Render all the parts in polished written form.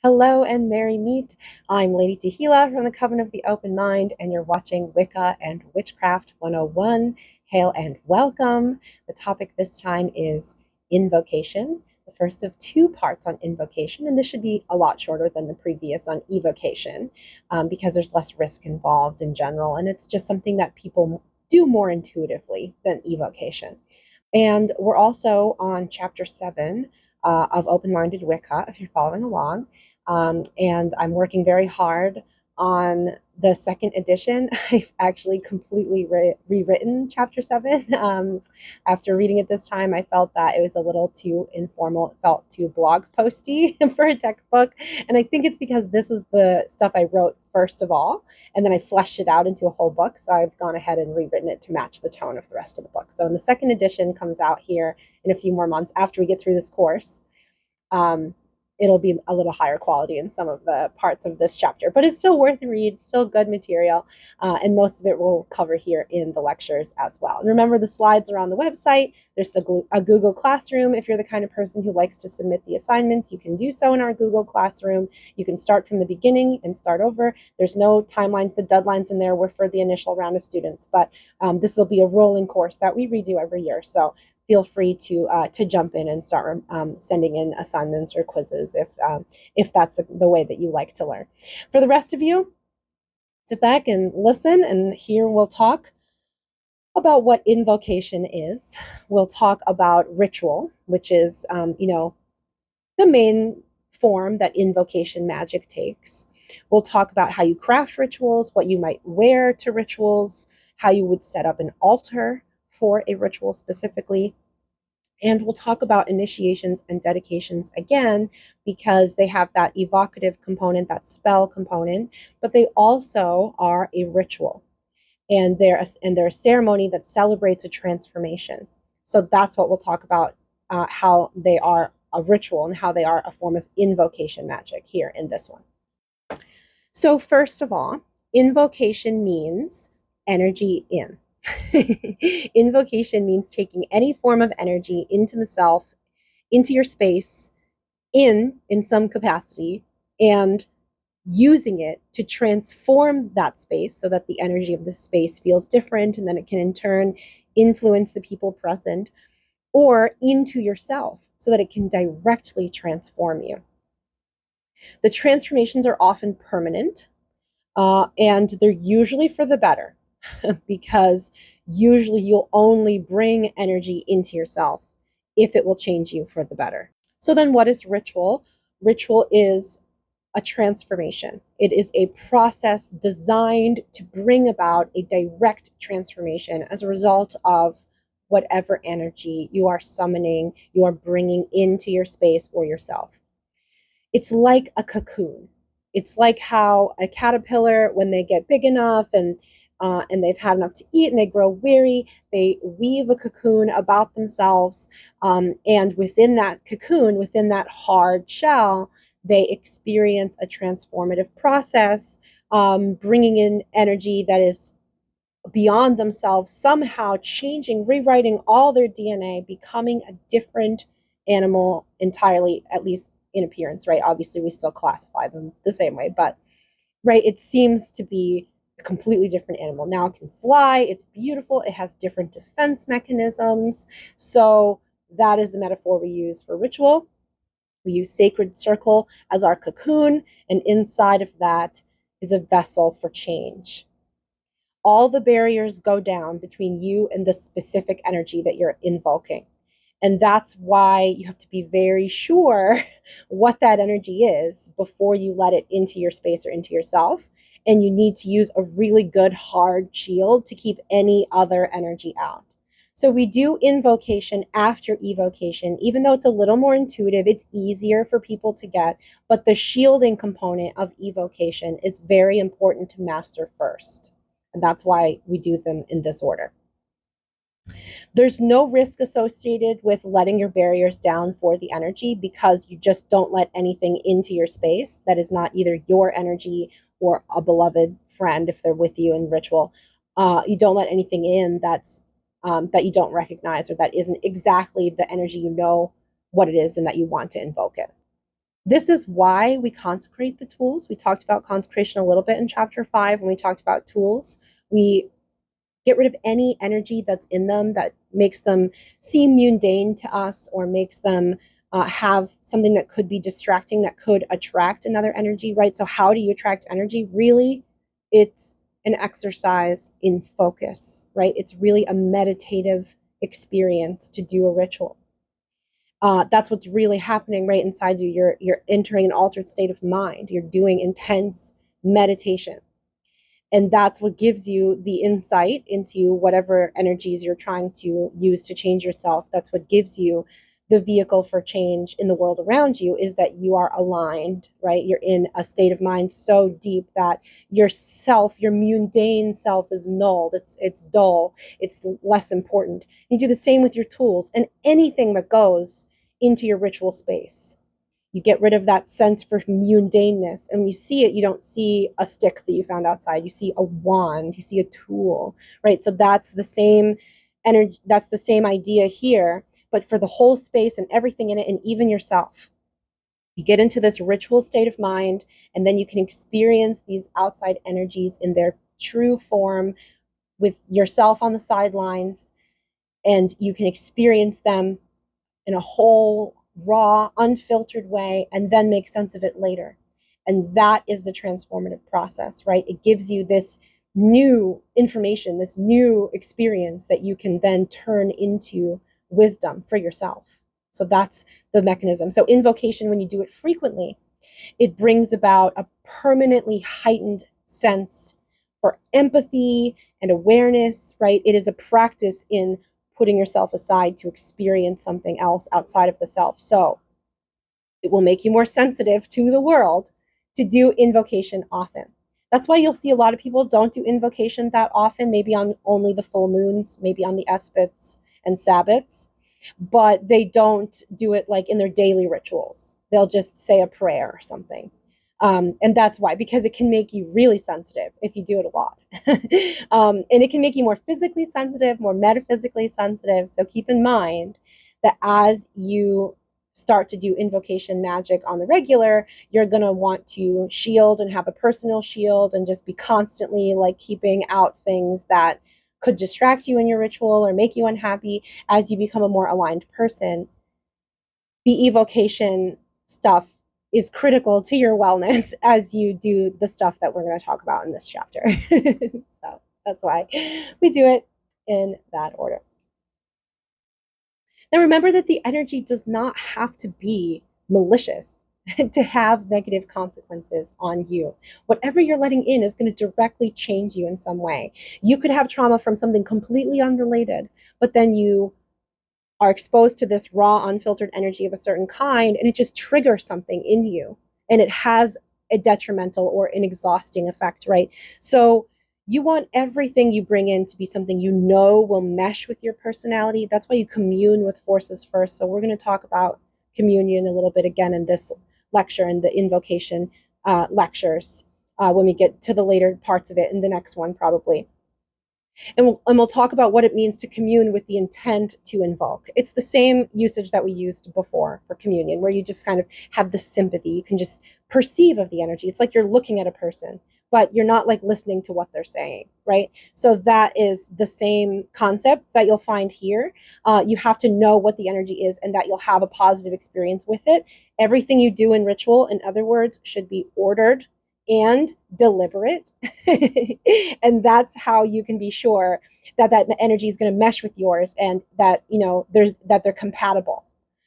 Hello and merry meet. I'm Lady Tehila from the Coven of the Open Mind, and you're watching Wicca and Witchcraft 101. Hail and welcome. The topic this time is invocation, the first of two parts on invocation, and this should be a lot shorter than the previous on evocation because there's less risk involved in general, and it's just something that people do more intuitively than evocation. And we're also on chapter 7 of Open Minded Wicca, if you're following along. And I'm working very hard on the second edition. I've actually completely rewritten chapter 7. After reading it this time, I felt that it was a little too informal. It felt too blog posty for a textbook. And I think it's because this is the stuff I wrote first of all, and then I fleshed it out into a whole book. So I've gone ahead and rewritten it to match the tone of the rest of the book. So when the second edition comes out here in a few more months after we get through this course, um, it'll be a little higher quality in some of the parts of this chapter, but it's still worth the read, still good material, and most of it we'll cover here in the lectures as well. And remember, the slides are on the website. There's a Google Classroom. If you're the kind of person who likes to submit the assignments, you can do so in our Google Classroom. You can start from the beginning and start over. There's no timelines. The deadlines in there were for the initial round of students, but this will be a rolling course that we redo every year. So feel free to jump in and start sending in assignments or quizzes if that's the way that you like to learn. For the rest of you, sit back and listen, and here we'll talk about what invocation is. We'll talk about ritual, which is, the main form that invocation magic takes. We'll talk about how you craft rituals, what you might wear to rituals, how you would set up an altar for a ritual specifically. And we'll talk about initiations and dedications again, because they have that evocative component, that spell component, but they also are a ritual. And they're a ceremony that celebrates a transformation. So that's what we'll talk about, how they are a ritual and how they are a form of invocation magic here in this one. So first of all, invocation means energy in. Invocation means taking any form of energy into the self, into your space, in some capacity, and using it to transform that space so that the energy of the space feels different, and then it can in turn influence the people present, or into yourself so that it can directly transform you. The transformations are often permanent, and they're usually for the better. Because usually you'll only bring energy into yourself if it will change you for the better. So then what is ritual? Ritual is a transformation. It is a process designed to bring about a direct transformation as a result of whatever energy you are summoning, you are bringing into your space or yourself. It's like a cocoon. It's like how a caterpillar, when they get big enough and they've had enough to eat and they grow weary, they weave a cocoon about themselves. And within that cocoon, within that hard shell, they experience a transformative process, bringing in energy that is beyond themselves, somehow changing, rewriting all their DNA, becoming a different animal entirely, at least in appearance, right? Obviously, we still classify them the same way, but right, it seems to be a completely different animal. Now it can fly, it's beautiful, it has different defense mechanisms. So that is the metaphor we use for ritual. We use sacred circle as our cocoon, and inside of that is a vessel for change. All the barriers go down between you and the specific energy that you're invoking. And that's why you have to be very sure what that energy is before you let it into your space or into yourself. And you need to use a really good hard shield to keep any other energy out. So we do invocation after evocation, even though it's a little more intuitive, it's easier for people to get, but the shielding component of evocation is very important to master first. And that's why we do them in this order. There's no risk associated with letting your barriers down for the energy, because you just don't let anything into your space that is not either your energy or a beloved friend if they're with you in ritual. You don't let anything in that's that you don't recognize or that isn't exactly the energy you know what it is and that you want to invoke it. This is why we consecrate the tools. We talked about consecration a little bit in chapter 5 when we talked about tools. We get rid of any energy that's in them that makes them seem mundane to us, or makes them have something that could be distracting, that could attract another energy, right? So how do you attract energy? Really, it's an exercise in focus, right? It's really a meditative experience to do a ritual. That's what's really happening right inside you. You're entering an altered state of mind. You're doing intense meditation. And that's what gives you the insight into whatever energies you're trying to use to change yourself. That's what gives you the vehicle for change in the world around you, is that you are aligned, right? You're in a state of mind so deep that your self, your mundane self, is nulled. It's dull. It's less important. You do the same with your tools and anything that goes into your ritual space. You get rid of that sense for mundaneness. And when you see it, you don't see a stick that you found outside. You see a wand, you see a tool, right? So that's the same energy, that's the same idea here, but for the whole space and everything in it, and even yourself. You get into this ritual state of mind, and then you can experience these outside energies in their true form with yourself on the sidelines, and you can experience them in a whole, raw, unfiltered way, and then make sense of it later. And that is the transformative process, right? It gives you this new information, this new experience that you can then turn into wisdom for yourself. So that's the mechanism. So invocation, when you do it frequently, it brings about a permanently heightened sense for empathy and awareness, right? It is a practice in putting yourself aside to experience something else outside of the self. So it will make you more sensitive to the world to do invocation often. That's why you'll see a lot of people don't do invocation that often, maybe on only the full moons, maybe on the Esbats and Sabbats, but they don't do it like in their daily rituals. They'll just say a prayer or something. And that's why, because it can make you really sensitive if you do it a lot. And it can make you more physically sensitive, more metaphysically sensitive. So keep in mind that as you start to do invocation magic on the regular, you're going to want to shield and have a personal shield and just be constantly like keeping out things that could distract you in your ritual or make you unhappy. As you become a more aligned person, the evocation stuff is critical to your wellness as you do the stuff that we're going to talk about in this chapter. So that's why we do it in that order. Now remember that the energy does not have to be malicious to have negative consequences on you. Whatever you're letting in is going to directly change you in some way. You could have trauma from something completely unrelated, but then you are exposed to this raw, unfiltered energy of a certain kind, and it just triggers something in you, and it has a detrimental or an exhausting effect, right? So you want everything you bring in to be something you know will mesh with your personality. That's why you commune with forces first. So we're going to talk about communion a little bit again in this lecture and the invocation lectures when we get to the later parts of it in the next one probably. And we'll talk about what it means to commune with the intent to invoke. It's the same usage that we used before for communion, where you just kind of have the sympathy. You can just perceive of the energy. It's like you're looking at a person, but you're not like listening to what they're saying, right? So that is the same concept that you'll find here. You have to know what the energy is and that you'll have a positive experience with it. Everything you do in ritual, in other words, should be ordered and deliberate. And that's how you can be sure that that energy is going to mesh with yours, and that they're compatible.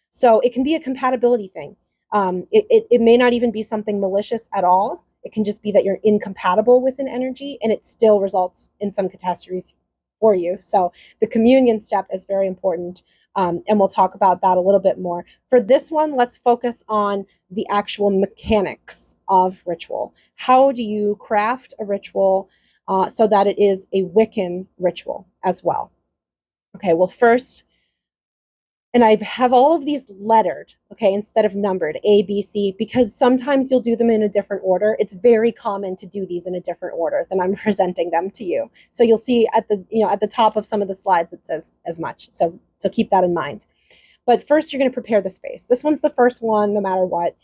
So it can be a compatibility thing. It may not even be something malicious at all. It can just be that you're incompatible with an energy, and it still results in some catastrophe for you. So the communion step is very important. And we'll talk about that a little bit more. For this one, let's focus on the actual mechanics of ritual. How do you craft a ritual so that it is a Wiccan ritual as well? Okay, well, first, and I have all of these lettered, okay, instead of numbered, A, B, C, because sometimes you'll do them in a different order. It's very common to do these in a different order than I'm presenting them to you. So you'll see at the top of some of the slides, it says as much. So keep that in mind. But first, you're going to prepare the space. This one's the first one, no matter what.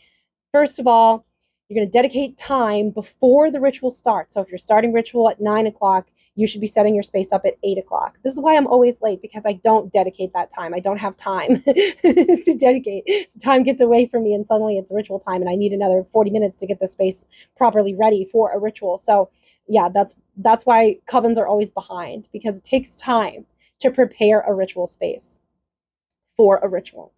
First of all, you're going to dedicate time before the ritual starts. So if you're starting ritual at 9 o'clock, you should be setting your space up at 8 o'clock. This is why I'm always late, because I don't dedicate that time. I don't have time to dedicate. Time gets away from me and suddenly it's ritual time and I need another 40 minutes to get the space properly ready for a ritual. So yeah, that's why covens are always behind, because it takes time to prepare a ritual space for a ritual.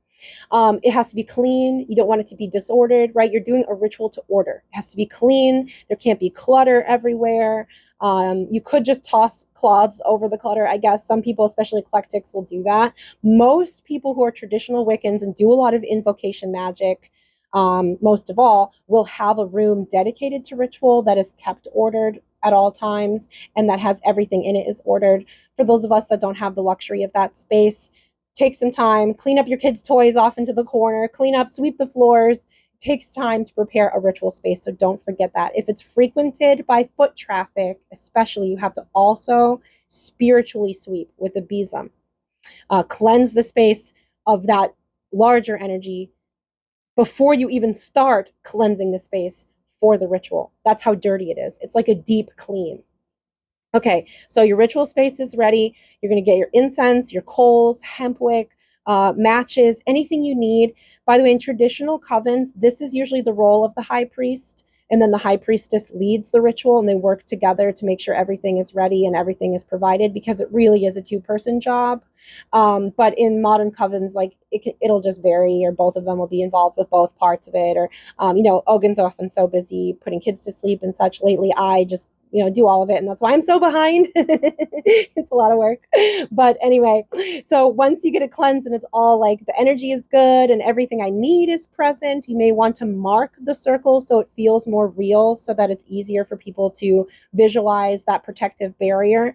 It has to be clean. You don't want it to be disordered, right? You're doing a ritual to order. It has to be clean. There can't be clutter everywhere. You could just toss cloths over the clutter. I guess some people, especially eclectics, will do that. Most people who are traditional Wiccans and do a lot of invocation magic, most of all, will have a room dedicated to ritual that is kept ordered at all times and that has everything in it is ordered. For those of us that don't have the luxury of that space, take some time, clean up your kids' toys off into the corner, clean up, sweep the floors. It takes time to prepare a ritual space, so don't forget that. If it's frequented by foot traffic, especially, you have to also spiritually sweep with a besom. Cleanse the space of that larger energy before you even start cleansing the space for the ritual. That's how dirty it is. It's like a deep clean. Okay, so your ritual space is ready. You're going to get your incense, your coals, hemp wick, matches, anything you need. By the way, in traditional covens, this is usually the role of the high priest, and then the high priestess leads the ritual, and they work together to make sure everything is ready and everything is provided, because it really is a two-person job. But in modern covens, like it'll just vary, or both of them will be involved with both parts of it. Or, Ogun's often so busy putting kids to sleep and such. Lately, I just do all of it. And that's why I'm so behind. It's a lot of work. But anyway, so once you get it cleansed and it's all like the energy is good and everything I need is present, you may want to mark the circle so it feels more real, so that it's easier for people to visualize that protective barrier.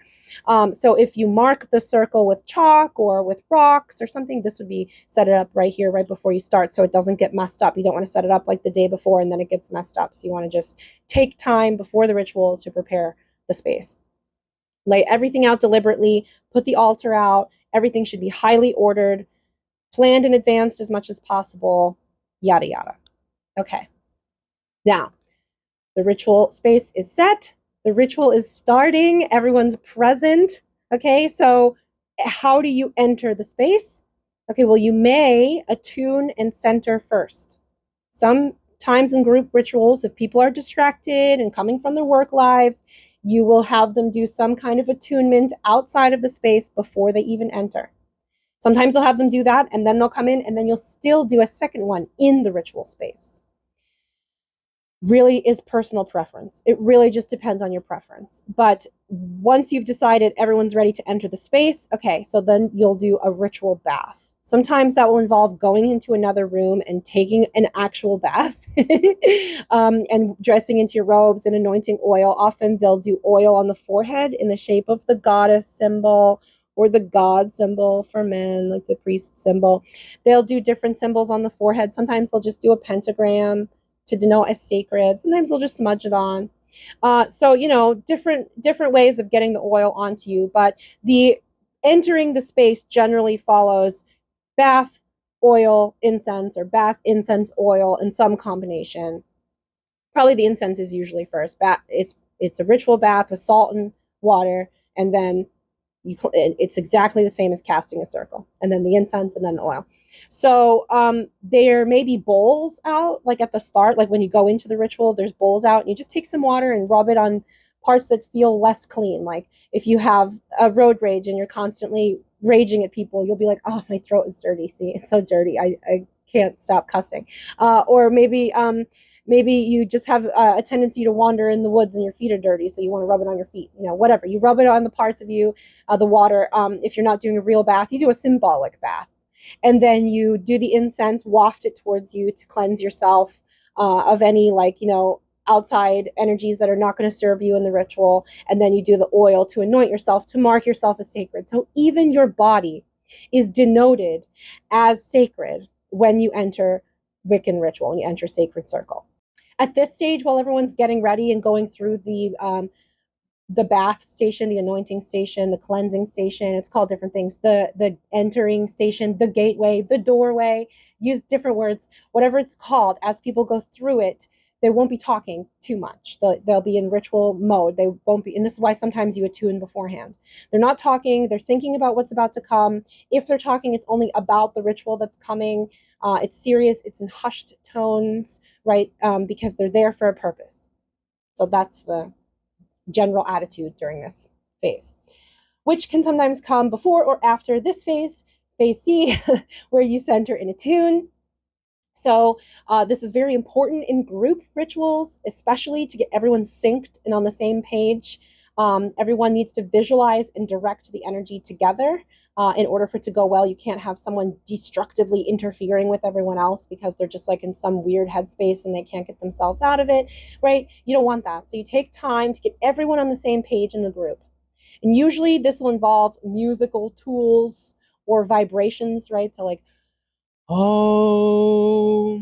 So if you mark the circle with chalk or with rocks or something, this would be set it up right here, right before you start, so it doesn't get messed up. You don't want to set it up like the day before and then it gets messed up. So you want to just take time before the ritual to prepare the space. Lay everything out deliberately, put the altar out. Everything should be highly ordered, planned in advance as much as possible, yada, yada. Okay. Now, the ritual space is set. The ritual is starting. Everyone's present. Okay, so how do you enter the space? Okay, well, you may attune and center first. Sometimes in group rituals, if people are distracted and coming from their work lives, you will have them do some kind of attunement outside of the space before they even enter. Sometimes you'll have them do that, and then they'll come in, and then you'll still do a second one in the ritual space. Really is personal preference. It really just depends on your preference. But once you've decided everyone's ready to enter the space, okay, so then you'll do a ritual bath. Sometimes that will involve going into another room and taking an actual bath and dressing into your robes and anointing oil. Often they'll do oil on the forehead in the shape of the goddess symbol or the god symbol for men, like the priest symbol. They'll do different symbols on the forehead. Sometimes they'll just do a pentagram to denote as sacred. Sometimes they'll just smudge it on. So different ways of getting the oil onto you, but the entering the space generally follows bath, oil, incense, or bath, incense, oil, in some combination. Probably the incense is usually first. It's a ritual bath with salt and water, and then it's exactly the same as casting a circle, and then the incense and then the oil. So there may be bowls out, like at the start, like when you go into the ritual, there's bowls out, and you just take some water and rub it on parts that feel less clean. Like if you have a road rage and you're constantly raging at people, you'll be like, oh, my throat is dirty. See, it's so dirty. I can't stop cussing. Or maybe you just have a tendency to wander in the woods and your feet are dirty, so you want to rub it on your feet. Whatever. You rub it on the parts of you, the water. If you're not doing a real bath, you do a symbolic bath. And then you do the incense, waft it towards you to cleanse yourself of any outside energies that are not going to serve you in the ritual. And then you do the oil to anoint yourself, to mark yourself as sacred. So even your body is denoted as sacred when you enter Wiccan ritual, when you enter sacred circle. At this stage, while everyone's getting ready and going through the the bath station, the anointing station, the cleansing station. It's called different things. The entering station, the gateway, the doorway. Use different words, whatever it's called. As people go through it, they won't be talking too much. They'll be in ritual mode. They won't be, and this is why sometimes you attune beforehand. They're not talking. They're thinking about what's about to come. If they're talking, it's only about the ritual that's coming. It's serious. It's in hushed tones, right? Because they're there for a purpose. So that's the general attitude during this phase, which can sometimes come before or after this phase, phase C, where you center and attune. So this is very important in group rituals, especially to get everyone synced and on the same page. Everyone needs to visualize and direct the energy together. In order for it to go well, you can't have someone destructively interfering with everyone else because they're just like in some weird headspace and they can't get themselves out of it, right? You don't want that. So you take time to get everyone on the same page in the group. And usually this will involve musical tools or vibrations, right? So like, oh,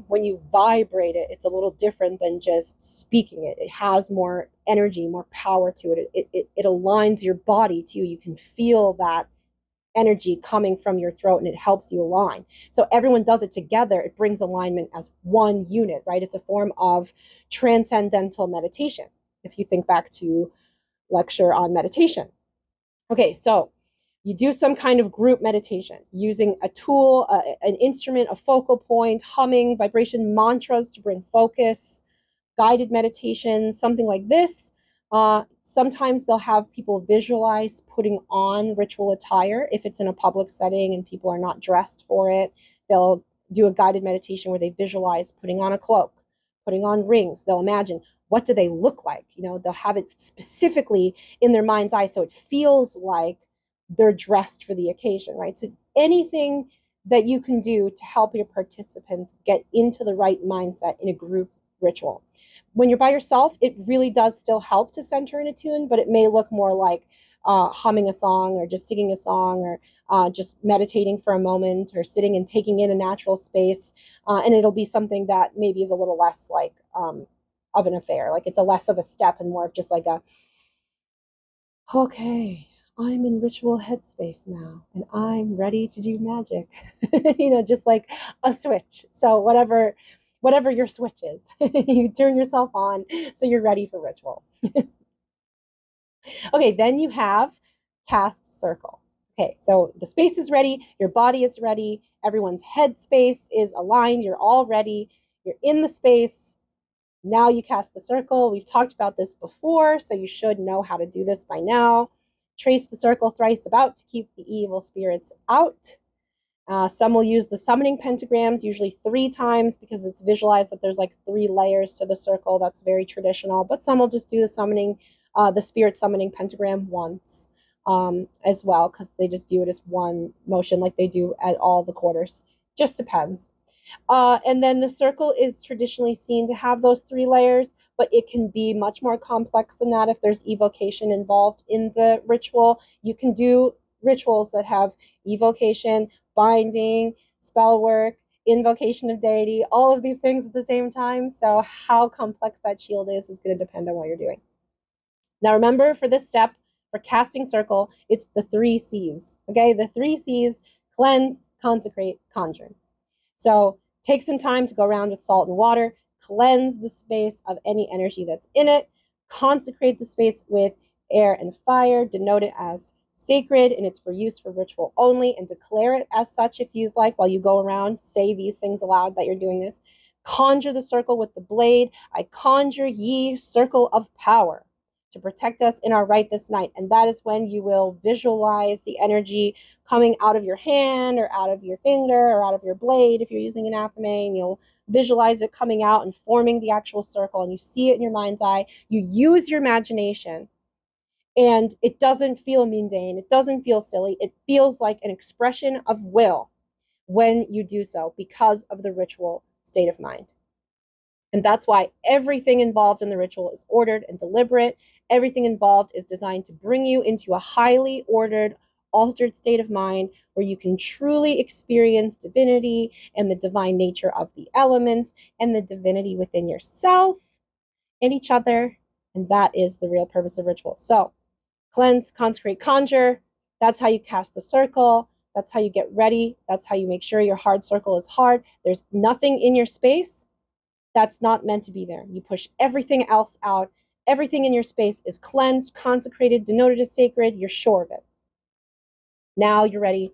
when you vibrate it, it's a little different than just speaking it. It has more energy, more power to it. It aligns your body to you. You can feel that energy coming from your throat and it helps you align. So everyone does it together. It brings alignment as one unit, right? It's a form of transcendental meditation. If you think back to lecture on meditation. Okay, so you do some kind of group meditation using a tool, an instrument, a focal point, humming, vibration, mantras to bring focus, guided meditation, something like this. Sometimes they'll have people visualize putting on ritual attire. If it's in a public setting and people are not dressed for it, they'll do a guided meditation where they visualize putting on a cloak, putting on rings. They'll imagine, what do they look like? They'll have it specifically in their mind's eye so it feels like they're dressed for the occasion, right? So anything that you can do to help your participants get into the right mindset in a group ritual. When you're by yourself, it really does still help to center and attune, but it may look more like humming a song or just singing a song or just meditating for a moment or sitting and taking in a natural space. And it'll be something that maybe is a little less like of an affair. Like it's a less of a step and more of just like a, okay, I'm in ritual headspace now and I'm ready to do magic. Just like a switch. So whatever your switch is, you turn yourself on so you're ready for ritual. Okay, then you have cast circle. Okay, so the space is ready, your body is ready, everyone's headspace is aligned, you're all ready, you're in the space. Now you cast the circle. We've talked about this before, so you should know how to do this by now. Trace the circle thrice about to keep the evil spirits out. Some will use the summoning pentagrams, usually 3 times, because it's visualized that there's like 3 layers to the circle. That's very traditional. But some will just do the spirit summoning pentagram once as well, because they just view it as one motion like they do at all the quarters. Just depends. And then the circle is traditionally seen to have those 3 layers, but it can be much more complex than that if there's evocation involved in the ritual. You can do rituals that have evocation, binding, spell work, invocation of deity, all of these things at the same time. So how complex that shield is going to depend on what you're doing. Now remember, for this step, for casting circle, it's the 3 C's. Okay, the 3 C's: cleanse, consecrate, conjure. So take some time to go around with salt and water, cleanse the space of any energy that's in it, consecrate the space with air and fire, denote it as sacred, and it's for use for ritual only, and declare it as such if you'd like. While you go around, say these things aloud that you're doing this. Conjure the circle with the blade. I conjure ye circle of power to protect us in our right this night. And that is when you will visualize the energy coming out of your hand or out of your finger or out of your blade if you're using an athame, and you'll visualize it coming out and forming the actual circle, and you see it in your mind's eye. You use your imagination, and it doesn't feel mundane. It doesn't feel silly. It feels like an expression of will when you do so because of the ritual state of mind. And that's why everything involved in the ritual is ordered and deliberate. Everything involved is designed to bring you into a highly ordered, altered state of mind where you can truly experience divinity and the divine nature of the elements and the divinity within yourself. and each other. And that is the real purpose of ritual. So cleanse, consecrate, conjure. That's how you cast the circle. That's how you get ready. That's how you make sure your hard circle is hard. There's nothing in your space that's not meant to be there. You push everything else out. Everything in your space is cleansed, consecrated, denoted as sacred. You're sure of it. Now you're ready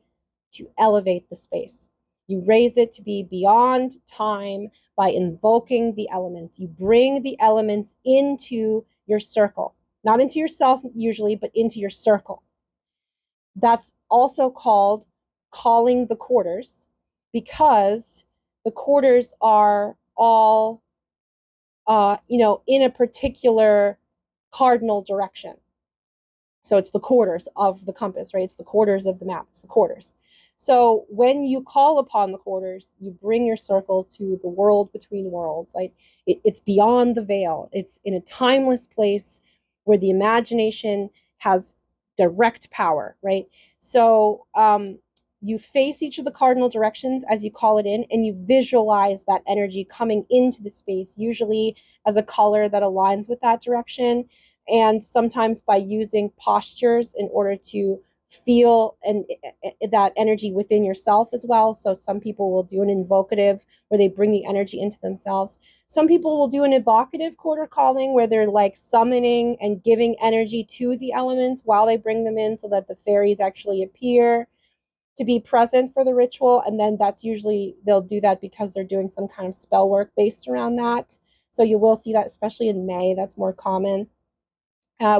to elevate the space. You raise it to be beyond time by invoking the elements. You bring the elements into your circle, not into yourself usually, but into your circle. That's also called calling the quarters, because the quarters are all, in a particular cardinal direction. So it's the quarters of the compass, right? It's the quarters of the map. It's the quarters. So when you call upon the quarters, you bring your circle to the world between worlds. Like it's beyond the veil. It's in a timeless place where the imagination has direct power, right? So you face each of the cardinal directions as you call it in, and you visualize that energy coming into the space, usually as a color that aligns with that direction, and sometimes by using postures in order to feel and that energy within yourself as well. So some people will do an invocative where they bring the energy into themselves. Some people will do an evocative quarter calling where they're like summoning and giving energy to the elements while they bring them in, so that the fairies actually appear to be present for the ritual. And then that's usually, they'll do that because they're doing some kind of spell work based around that. So you will see that, especially in May, that's more common.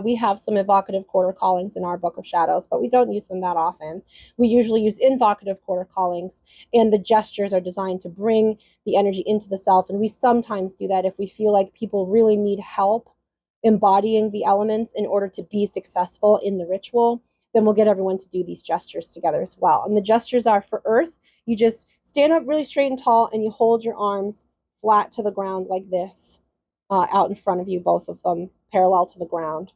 We have some evocative quarter callings in our Book of Shadows, but we don't use them that often. We usually use invocative quarter callings, and the gestures are designed to bring the energy into the self. And we sometimes do that if we feel like people really need help embodying the elements in order to be successful in the ritual. Then we'll get everyone to do these gestures together as well. And the gestures are for Earth. You just stand up really straight and tall, and you hold your arms flat to the ground like this, out in front of you, both of them parallel to the ground.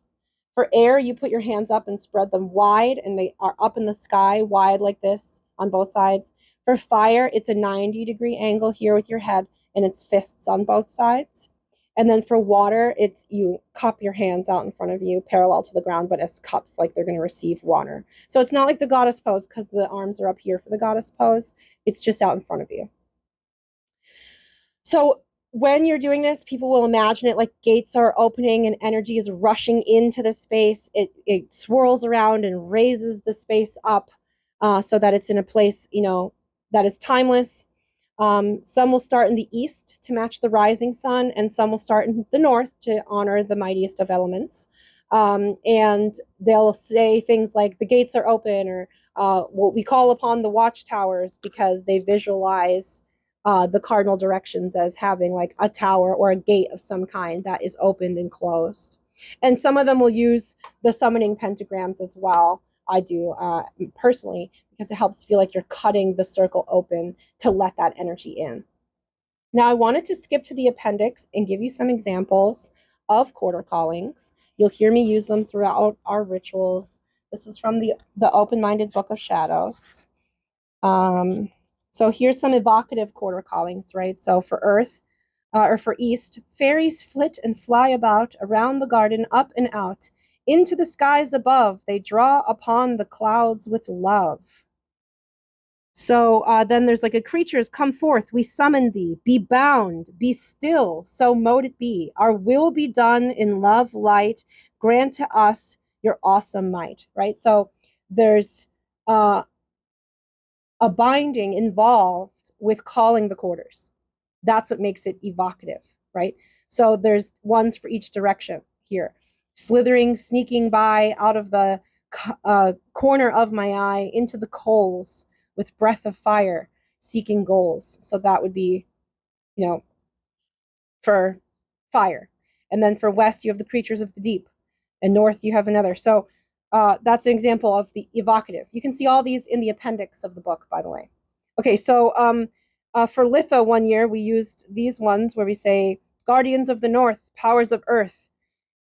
For air, you put your hands up and spread them wide, and they are up in the sky, wide like this on both sides. For fire, it's a 90-degree angle here with your head, and it's fists on both sides. And then for water, it's you cup your hands out in front of you, parallel to the ground, but as cups, like they're going to receive water. So it's not like the goddess pose, because the arms are up here for the goddess pose. It's just out in front of you. So when you're doing this, people will imagine it like gates are opening and energy is rushing into the space. It swirls around and raises the space up, so that it's in a place, that is timeless. Some will start in the east to match the rising sun, and some will start in the north to honor the mightiest of elements. And they'll say things like the gates are open, or what we call upon the watchtowers, because they visualize the cardinal directions as having like a tower or a gate of some kind that is opened and closed. And some of them will use the summoning pentagrams as well. I do personally, because it helps feel like you're cutting the circle open to let that energy in. Now, I wanted to skip to the appendix and give you some examples of quarter callings. You'll hear me use them throughout our rituals. This is from the Open Minded Book of Shadows. So here's some evocative quarter callings, right? So for Earth, or for East, fairies flit and fly about around the garden, up and out. Into the skies above, they draw upon the clouds with love. So then there's like a creatures, come forth, we summon thee, be bound, be still, so mote it be. Our will be done in love light, grant to us your awesome might, right? So there's a binding involved with calling the quarters. That's what makes it evocative, right? So there's ones for each direction here. Slithering, sneaking by out of the corner of my eye into the coals with breath of fire, seeking goals. So that would be, for fire. And then for west, you have the creatures of the deep. And north, you have another. So that's an example of the evocative. You can see all these in the appendix of the book, by the way. Okay, so for Litha one year, we used these ones where we say, Guardians of the North, powers of earth,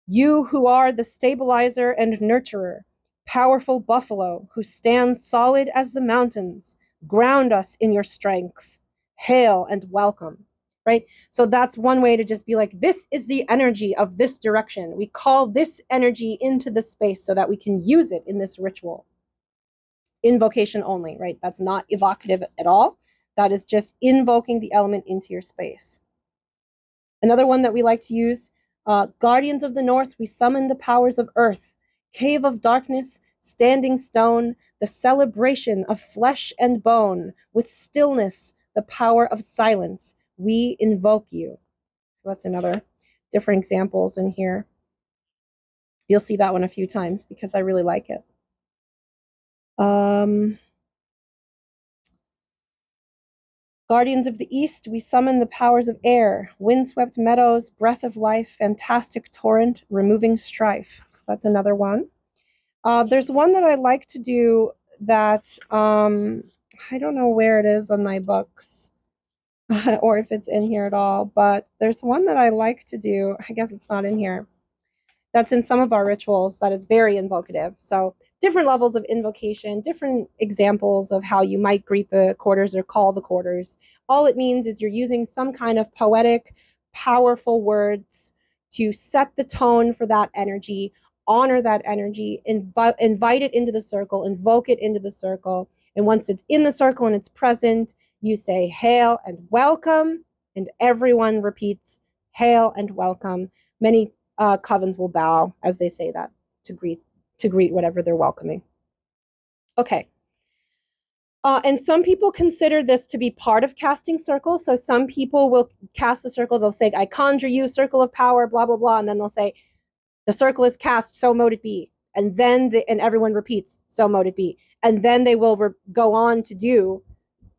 you who are the stabilizer and nurturer, powerful buffalo who stands solid as the mountains, ground us in your strength. Hail and welcome. right? So that's one way to just be like, this is the energy of this direction. We call this energy into the space so that we can use it in this ritual. Invocation only, right? That's not evocative at all. That is just invoking the element into your space. Another one that we like to use, Guardians of the North, we summon the powers of earth, cave of darkness, standing stone, the celebration of flesh and bone, with stillness, the power of silence. We invoke you. So that's another different examples in here. You'll see that one a few times because I really like it. Guardians of the East, we summon the powers of air, windswept meadows, breath of life, fantastic torrent, removing strife. So that's another one. There's one that I like to do that I don't know where it is on my books or if it's in here at all, but there's one that I like to do. I guess it's not in here. That's in some of our rituals that is very invocative. So different levels of invocation, different examples of how you might greet the quarters or call the quarters. All it means is you're using some kind of poetic, powerful words to set the tone for that energy, honor that energy, invite it into the circle, invoke it into the circle. And once it's in the circle and it's present, you say, hail and welcome, and everyone repeats, hail and welcome. Many covens will bow as they say that to greet whatever they're welcoming. Okay. And some people consider this to be part of casting circle. So some people will cast the circle. They'll say, I conjure you, circle of power, blah, blah, blah. And then they'll say, the circle is cast, so mote it be. And then and everyone repeats, so mote it be. And then they will go on to do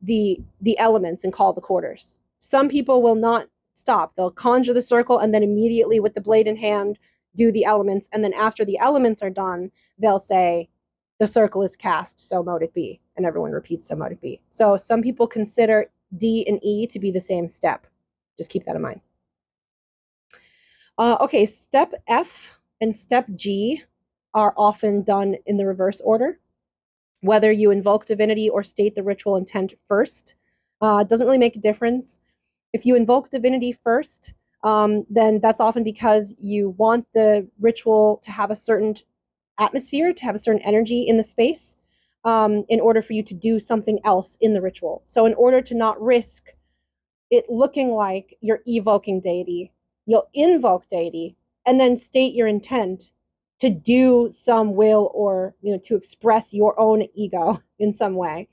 the elements and call the quarters. Some people will not stop. They'll conjure the circle and then immediately with the blade in hand do the elements. And then after the elements are done, they'll say, the circle is cast, so mote it be. And everyone repeats, so mote it be. So some people consider D and E to be the same step. Just keep that in mind. Okay, step F and step G are often done in the reverse order. Whether you invoke divinity or state the ritual intent first, doesn't really make a difference. If you invoke divinity first, then that's often because you want the ritual to have a certain atmosphere, to have a certain energy in the space, in order for you to do something else in the ritual. So in order to not risk it looking like you're evoking deity, you'll invoke deity and then state your intent to do some will or to express your own ego in some way.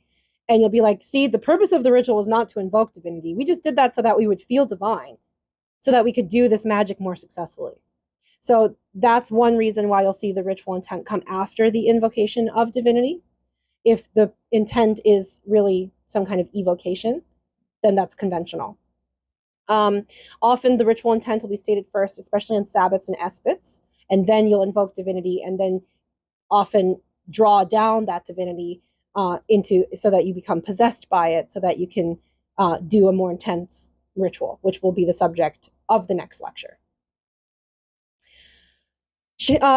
And you'll be like, see, the purpose of the ritual is not to invoke divinity. We just did that so that we would feel divine, so that we could do this magic more successfully. So that's one reason why you'll see the ritual intent come after the invocation of divinity. If the intent is really some kind of evocation, then that's conventional. Often the ritual intent will be stated first, especially on Sabbats and Espits, and then you'll invoke divinity and then often draw down that divinity into so that you become possessed by it, so that you can do a more intense ritual, which will be the subject of the next lecture.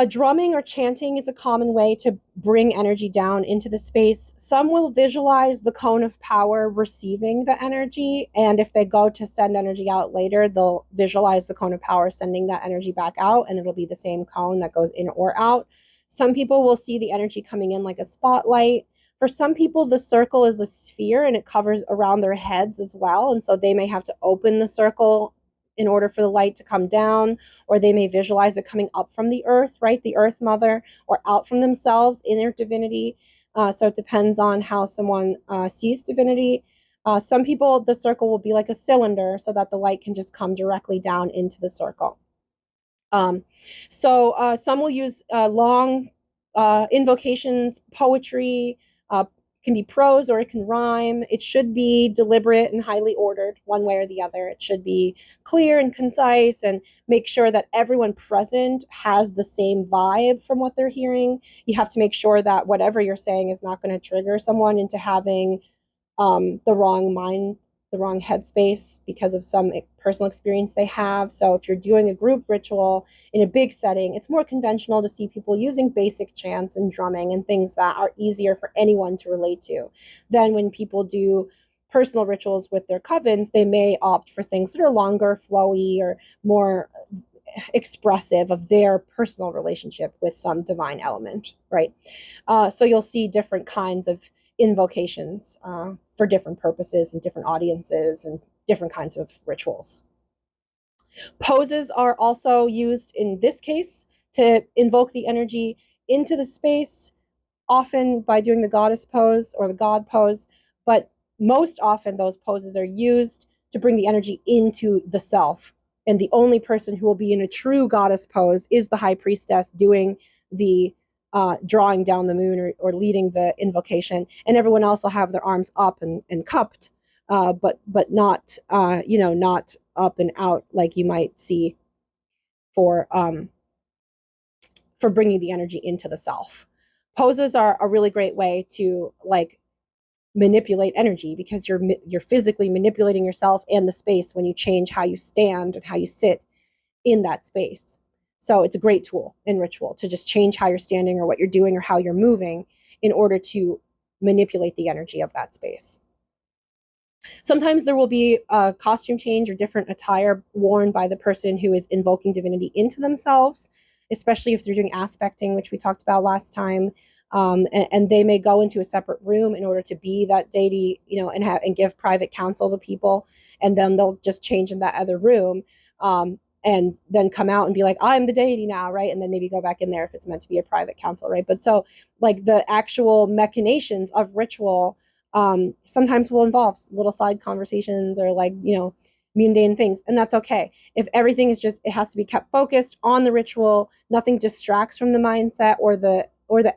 Drumming or chanting is a common way to bring energy down into the space. Some will visualize the cone of power receiving the energy, and if they go to send energy out later, they'll visualize the cone of power sending that energy back out, and it'll be the same cone that goes in or out. Some people will see the energy coming in like a spotlight. For some people, the circle is a sphere and it covers around their heads as well, and so they may have to open the circle in order for the light to come down, or they may visualize it coming up from the earth, right? The earth mother, or out from themselves in their divinity. So it depends on how someone sees divinity. Some people, the circle will be like a cylinder so that the light can just come directly down into the circle. So some will use long invocations, poetry, can be prose or it can rhyme. It should be deliberate and highly ordered one way or the other. It should be clear and concise and make sure that everyone present has the same vibe from what they're hearing. You have to make sure that whatever you're saying is not going to trigger someone into having the wrong mind, the wrong headspace because of some personal experience they have. So if you're doing a group ritual in a big setting, it's more conventional to see people using basic chants and drumming and things that are easier for anyone to relate to than when people do personal rituals with their covens, they may opt for things that are longer, flowy, or more expressive of their personal relationship with some divine element, right? So you'll see different kinds of invocations for different purposes and different audiences and different kinds of rituals. Poses are also used in this case to invoke the energy into the space, often by doing the goddess pose or the god pose, but most often those poses are used to bring the energy into the self. And the only person who will be in a true goddess pose is the high priestess doing the drawing down the moon or leading the invocation, and everyone else will have their arms up and cupped, but not not up and out like you might see for bringing the energy into the self. Poses are a really great way to like manipulate energy, because you're physically manipulating yourself and the space when you change how you stand and how you sit in that space. So it's a great tool in ritual to just change how you're standing or what you're doing or how you're moving in order to manipulate the energy of that space. Sometimes there will be a costume change or different attire worn by the person who is invoking divinity into themselves, especially if they're doing aspecting, which we talked about last time. And they may go into a separate room in order to be that deity, and give private counsel to people, and then they'll just change in that other room, and then come out and be like, I'm the deity now, right? And then maybe go back in there if it's meant to be a private counsel, right? But so like the actual machinations of ritual sometimes will involve little side conversations or mundane things, and that's okay. If everything is it has to be kept focused on the ritual, nothing distracts from the mindset or the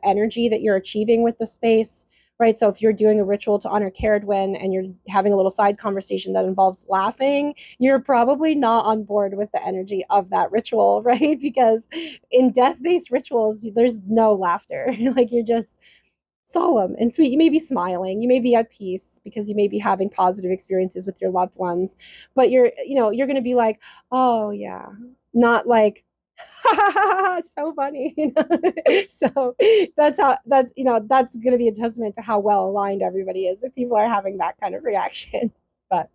energy that you're achieving with the space, right? So if you're doing a ritual to honor Caradwen and you're having a little side conversation that involves laughing, you're probably not on board with the energy of that ritual, right? Because in death-based rituals, there's no laughter. Like you're just solemn and sweet. You may be smiling, you may be at peace because you may be having positive experiences with your loved ones, but you're going to be like, oh yeah, not like so funny. So that's going to be a testament to how well aligned everybody is if people are having that kind of reaction. But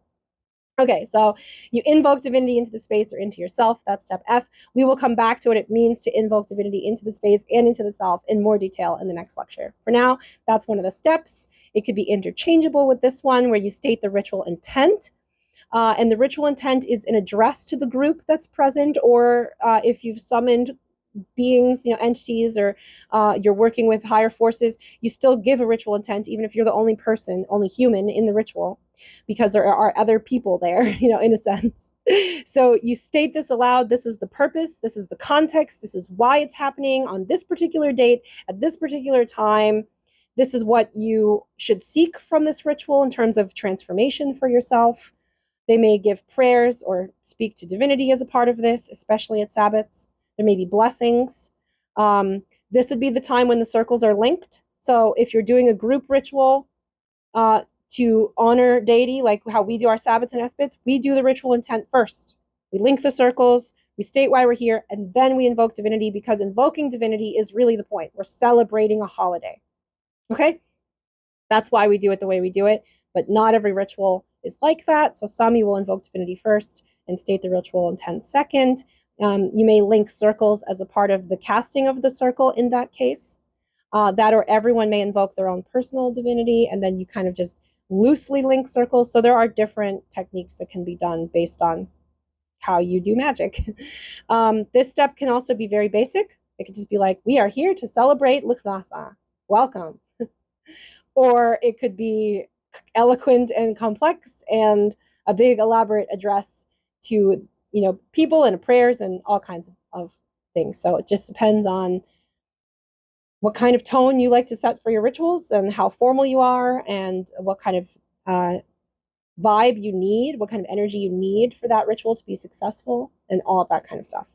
okay, so you invoke divinity into the space or into yourself. That's step F. We will come back to what it means to invoke divinity into the space and into the self in more detail in the next lecture. For now, that's one of the steps. It could be interchangeable with this one, where you state the ritual intent. And the ritual intent is an address to the group that's present, or if you've summoned beings, entities, or you're working with higher forces, you still give a ritual intent, even if you're the only human in the ritual, because there are other people there, in a sense. So you state this aloud. This is the purpose. This is the context. This is why it's happening on this particular date at this particular time. This is what you should seek from this ritual in terms of transformation for yourself. They may give prayers or speak to divinity as a part of this, especially at Sabbats. There may be blessings. This would be the time when the circles are linked. So if you're doing a group ritual to honor deity, like how we do our Sabbats and Espits, we do the ritual intent first. We link the circles, we state why we're here, and then we invoke divinity, because invoking divinity is really the point. We're celebrating a holiday. Okay? That's why we do it the way we do it, but not every ritual is like that. So some you will invoke divinity first and state the ritual intent second. You may link circles as a part of the casting of the circle in that case. That or everyone may invoke their own personal divinity, and then you kind of just loosely link circles. So there are different techniques that can be done based on how you do magic. This step can also be very basic. It could just be like, we are here to celebrate Luknasa. Welcome. Or it could be eloquent and complex and a big elaborate address to people and prayers and all kinds of things. So it just depends on what kind of tone you like to set for your rituals and how formal you are and what kind of vibe you need, what kind of energy you need for that ritual to be successful, and all of that kind of stuff.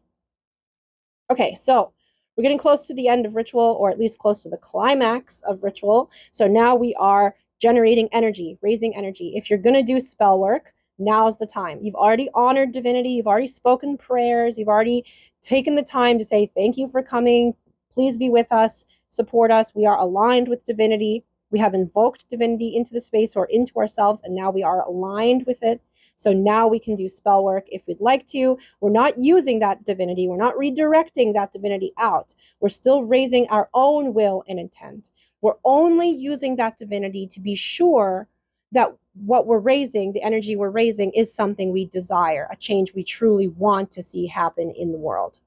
Okay, so we're getting close to the end of ritual, or at least close to the climax of ritual. So now we are generating energy, raising energy. If you're going to do spell work, now's the time. You've already honored divinity. You've already spoken prayers. You've already taken the time to say, thank you for coming. Please be with us. Support us. We are aligned with divinity. We have invoked divinity into the space or into ourselves, and now we are aligned with it. So now we can do spell work if we'd like to. We're not using that divinity. We're not redirecting that divinity out. We're still raising our own will and intent. We're only using that divinity to be sure that what we're raising, the energy we're raising, is something we desire, a change we truly want to see happen in the world.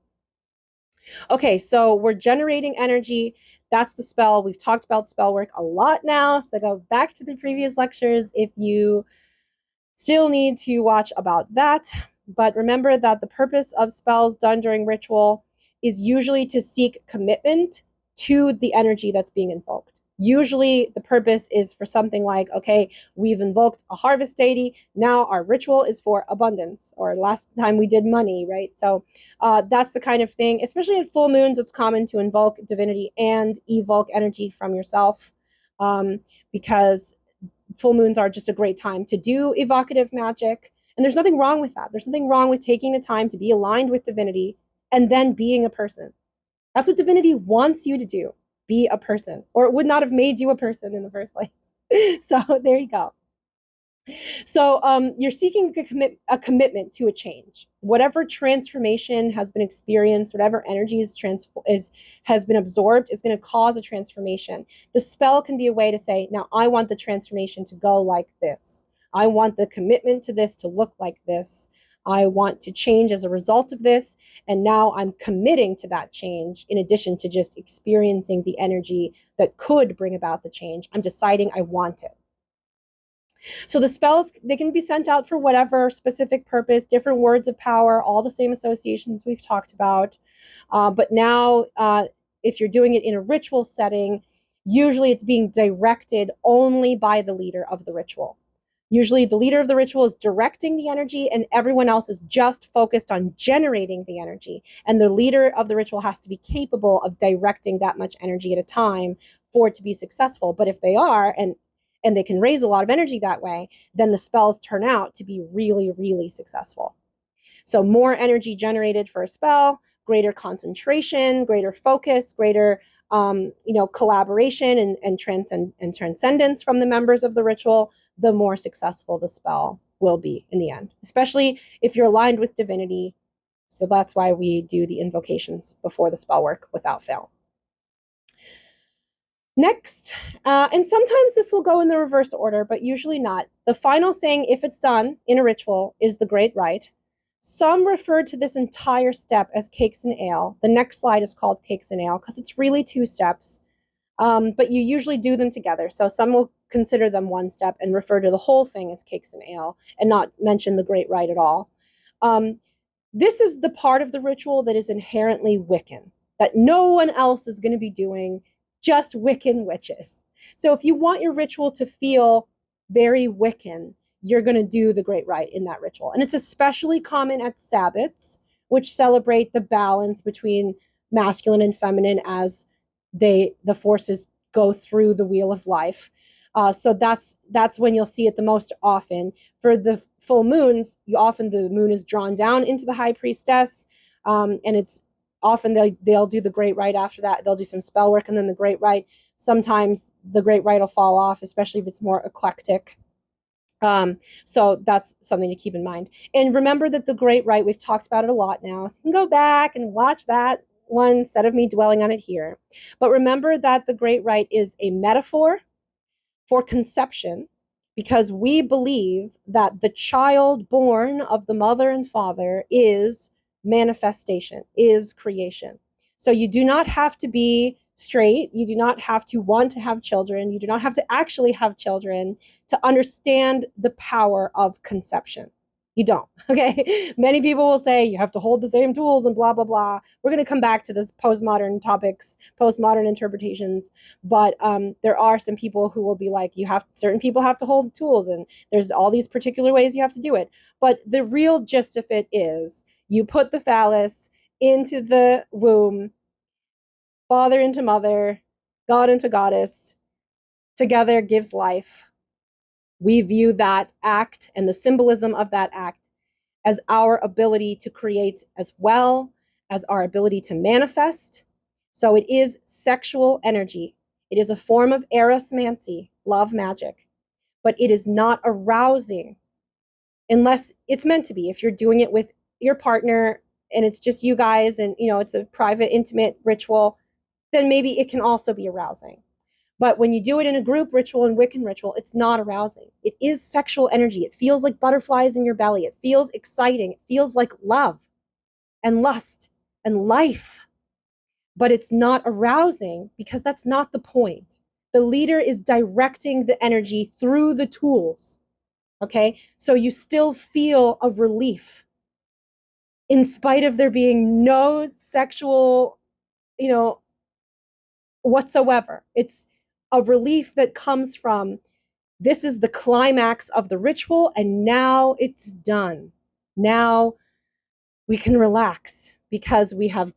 Okay, so we're generating energy. That's the spell. We've talked about spell work a lot now, so go back to the previous lectures if you still need to watch about that. But remember that the purpose of spells done during ritual is usually to seek commitment to the energy that's being invoked. Usually the purpose is for something like, okay, we've invoked a harvest deity. Now our ritual is for abundance, or last time we did money, right? So that's the kind of thing, especially at full moons, it's common to invoke divinity and evoke energy from yourself, because full moons are just a great time to do evocative magic. And there's nothing wrong with that. There's nothing wrong with taking the time to be aligned with divinity and then being a person. That's what divinity wants you to do, be a person, or it would not have made you a person in the first place. So there you go. So you're seeking a commitment to a change. Whatever transformation has been experienced, whatever energy has been absorbed, is going to cause a transformation. The spell can be a way to say, now I want the transformation to go like this. I want the commitment to this to look like this. I want to change as a result of this. And now I'm committing to that change in addition to just experiencing the energy that could bring about the change. I'm deciding I want it. So the spells, they can be sent out for whatever specific purpose, different words of power, all the same associations we've talked about. But now, if you're doing it in a ritual setting, usually it's being directed only by the leader of the ritual. Usually the leader of the ritual is directing the energy and everyone else is just focused on generating the energy. And the leader of the ritual has to be capable of directing that much energy at a time for it to be successful. But if they are, and they can raise a lot of energy that way, then the spells turn out to be really, really successful. So more energy generated for a spell, greater concentration, greater focus, greater collaboration and transcendence from the members of the ritual, the more successful the spell will be in the end, especially if you're aligned with divinity. So that's why we do the invocations before the spell work without fail. Next, and sometimes this will go in the reverse order, but usually not. The final thing, if it's done in a ritual, is the Great Rite. Some refer to this entire step as cakes and ale. The next slide is called cakes and ale because it's really 2 steps, but you usually do them together. So some will consider them one step and refer to the whole thing as cakes and ale and not mention the Great Rite at all. This is the part of the ritual that is inherently Wiccan, that no one else is going to be doing, just Wiccan witches. So if you want your ritual to feel very Wiccan, you're going to do the Great Rite in that ritual. And it's especially common at Sabbats, which celebrate the balance between masculine and feminine as the forces go through the wheel of life. So that's when you'll see it the most often. For the full moons, often the moon is drawn down into the High Priestess, and it's often they'll do the Great Rite after that. They'll do some spell work and then the Great Rite. Sometimes the Great Rite will fall off, especially if it's more eclectic. So that's something to keep in mind. And remember that the Great Rite, we've talked about it a lot now, so you can go back and watch that one instead of me dwelling on it here. But remember that the Great Rite is a metaphor for conception, because we believe that the child born of the mother and father is manifestation, is creation. So you do not have to be straight. You do not have to want to have children. You do not have to actually have children to understand the power of conception. You don't, okay? Many people will say you have to hold the same tools and blah, blah, blah. We're going to come back to this postmodern topics, postmodern interpretations. But there are some people who will be like, certain people have to hold the tools and there's all these particular ways you have to do it. But the real gist of it is you put the phallus into the womb, father into mother, God into goddess, together gives life. We view that act and the symbolism of that act as our ability to create as well as our ability to manifest. So it is sexual energy. It is a form of erosmancy, love magic, but it is not arousing unless it's meant to be. If you're doing it with your partner and it's just you guys and, it's a private, intimate ritual, then maybe it can also be arousing. But when you do it in a group ritual and Wiccan ritual, it's not arousing. It is sexual energy. It feels like butterflies in your belly. It feels exciting. It feels like love and lust and life. But it's not arousing because that's not the point. The leader is directing the energy through the tools. Okay? So you still feel a relief in spite of there being no sexual, whatsoever. It's a relief that comes from, this is the climax of the ritual, and now it's done. Now we can relax because we have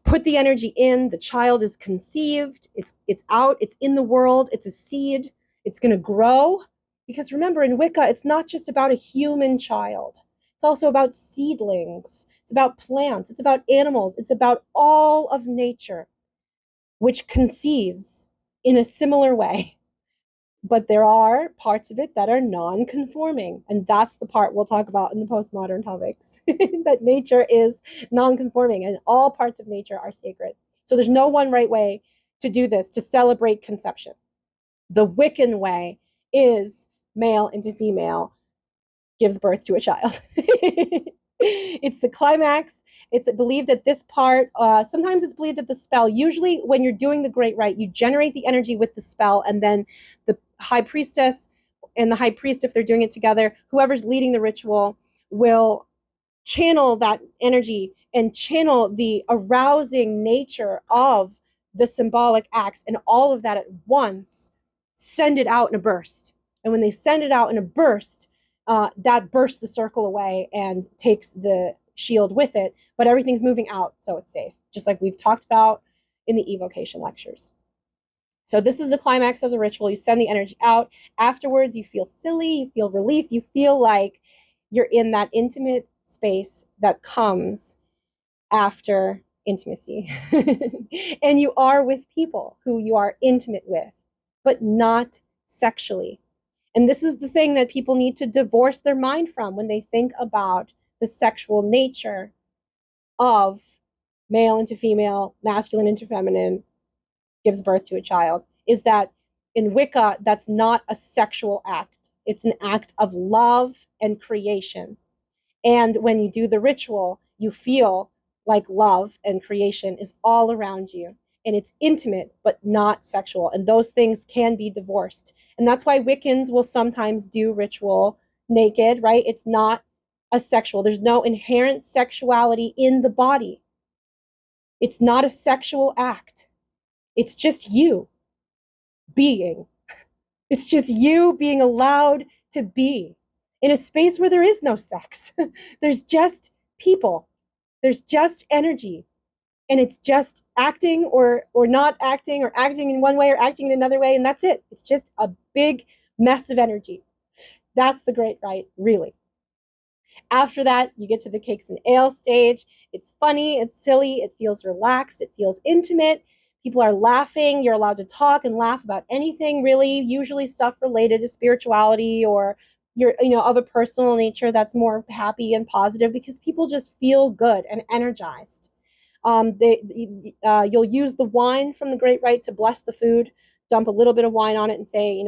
put the energy in. The child is conceived. It's out. It's in the world. It's a seed. It's going to grow. Because remember, in Wicca, it's not just about a human child. It's also about seedlings. It's about plants. It's about animals. It's about all of nature, which conceives in a similar way. But there are parts of it that are non-conforming. And that's the part we'll talk about in the postmodern topics, that nature is non-conforming and all parts of nature are sacred. So there's no one right way to do this, to celebrate conception. The Wiccan way is male into female, gives birth to a child. It's the climax. It's believed that this part, sometimes it's believed that the spell, usually when you're doing the great rite, you generate the energy with the spell, and then the high priestess and the high priest, if they're doing it together, whoever's leading the ritual will channel that energy and channel the arousing nature of the symbolic acts, and all of that at once send it out in a burst. And when they send it out in a burst, that bursts the circle away and takes the shield with it, but everything's moving out, so it's safe, just like we've talked about in the evocation lectures. So this is the climax of the ritual. You send the energy out. Afterwards, you feel silly, you feel relief, you feel like you're in that intimate space that comes after intimacy. And you are with people who you are intimate with, but not sexually. And this is the thing that people need to divorce their mind from when they think about the sexual nature of male into female, masculine into feminine, gives birth to a child, is that in Wicca, that's not a sexual act. It's an act of love and creation. And when you do the ritual, you feel like love and creation is all around you. And it's intimate, but not sexual. And those things can be divorced. And that's why Wiccans will sometimes do ritual naked, right? It's not a sexual. There's no inherent sexuality in the body. It's not a sexual act. It's just you being. It's just you being allowed to be in a space where there is no sex. There's just people. There's just energy. And it's just acting or not acting, or acting in one way or acting in another way. And that's it. It's just a big mess of energy. That's the great rite, really. After that, you get to the cakes and ale stage. It's funny, it's silly, it feels relaxed, it feels intimate. People are laughing. You're allowed to talk and laugh about anything, really, usually stuff related to spirituality or of a personal nature that's more happy and positive, because people just feel good and energized. You'll use the wine from the great rite to bless the food, dump a little bit of wine on it and say,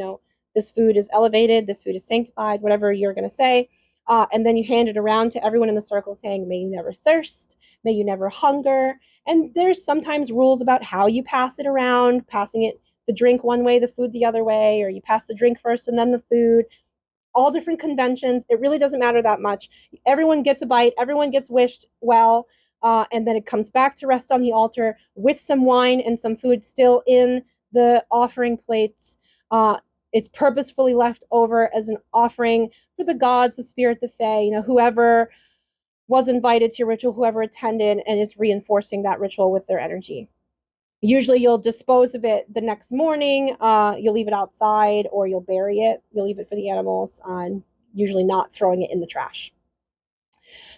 this food is elevated, this food is sanctified, whatever you're going to say. And then you hand it around to everyone in the circle saying, may you never thirst, may you never hunger. And there's sometimes rules about how you pass it around, passing it, the drink one way, the food the other way, or you pass the drink first and then the food. All different conventions. It really doesn't matter that much. Everyone gets a bite, everyone gets wished well, and then it comes back to rest on the altar with some wine and some food still in the offering plates. It's purposefully left over as an offering for the gods, the spirit, the fae, whoever was invited to your ritual, whoever attended, and is reinforcing that ritual with their energy. Usually you'll dispose of it the next morning. You'll leave it outside, or you'll bury it. You'll leave it for the animals, usually not throwing it in the trash.